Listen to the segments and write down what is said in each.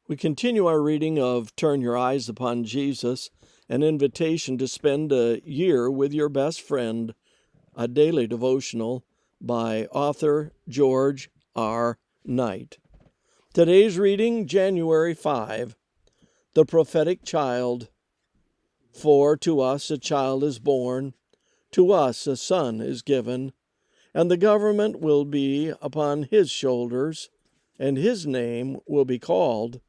We continue our reading of Turn Your Eyes Upon Jesus, an invitation to spend a year with your best friend, a daily devotional by author George R. Knight. Today's reading, January 5, The Prophetic Child. For to us a child is born, to us a son is given, and the government will be upon his shoulders, and his name will be called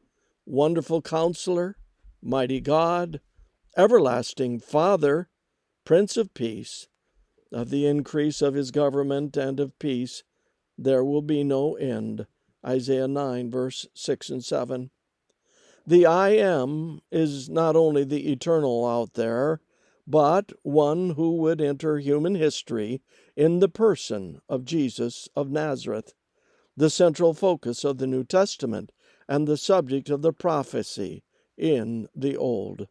Wonderful Counselor, Mighty God, Everlasting Father, Prince of Peace. Of the increase of his government and of peace there will be no end. Isaiah 9, verse 6 and 7. The I Am is not only the eternal out there, but one who would enter human history in the person of Jesus of Nazareth, the central focus of the New Testament and the subject of the prophecy in the Old.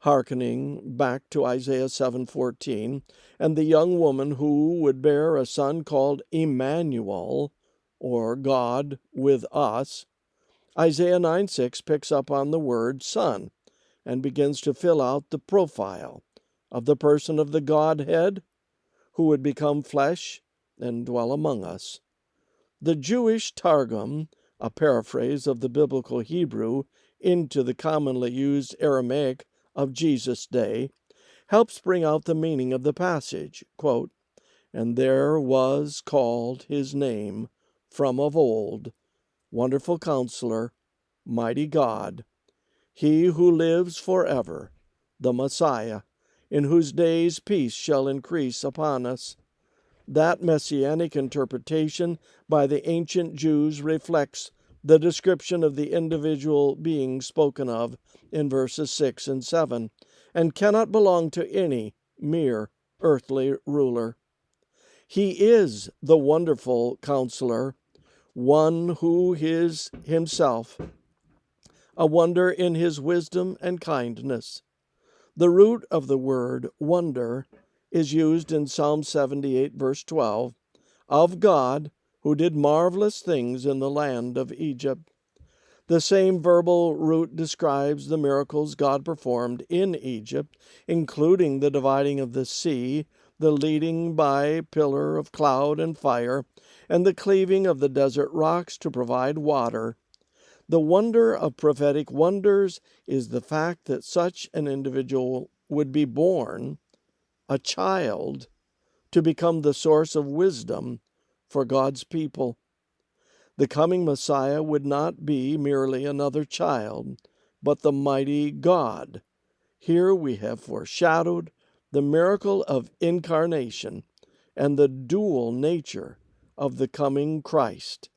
Hearkening back to Isaiah 7:14, and the young woman who would bear a son called Emmanuel, or God with us, Isaiah 9:6 picks up on the word son and begins to fill out the profile of the person of the Godhead who would become flesh and dwell among us. The Jewish Targum, a paraphrase of the biblical Hebrew into the commonly used Aramaic of Jesus' day, helps bring out the meaning of the passage. Quote, "And there was called his name from of old, Wonderful Counselor, Mighty God, he who lives forever, the Messiah, in whose days peace shall increase upon us." That messianic interpretation by the ancient Jews reflects the description of the individual being spoken of in verses 6 and 7, and cannot belong to any mere earthly ruler. He is the wonderful counselor, one who is himself a wonder in his wisdom and kindness. The root of the word wonder is used in Psalm 78, verse 12, of God who did marvelous things in the land of Egypt. The same verbal root describes the miracles God performed in Egypt, including the dividing of the sea, the leading by pillar of cloud and fire, and the cleaving of the desert rocks to provide water. The wonder of prophetic wonders is the fact that such an individual would be born, a child, to become the source of wisdom for God's people. The coming Messiah would not be merely another child, but the mighty God. Here we have foreshadowed the miracle of incarnation and the dual nature of the coming Christ,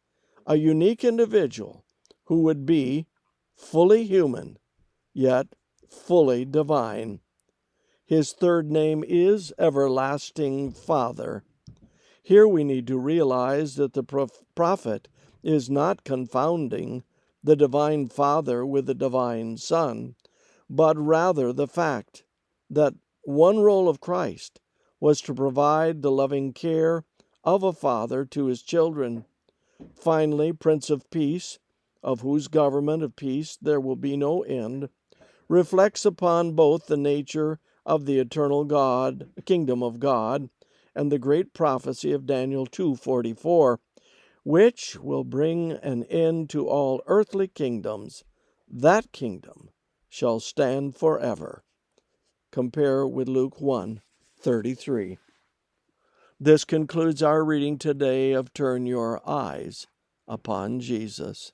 a unique individual who would be fully human, yet fully divine. His third name is Everlasting Father. Here we need to realize that the prophet is not confounding the divine Father with the divine Son, but rather the fact that one role of Christ was to provide the loving care of a father to his children. Finally, Prince of Peace, of whose government of peace there will be no end, reflects upon both the nature of the eternal God, kingdom of God, and the great prophecy of Daniel 2:44, which will bring an end to all earthly kingdoms. That kingdom shall stand forever. Compare with Luke 1:33. This concludes our reading today of Turn Your Eyes Upon Jesus.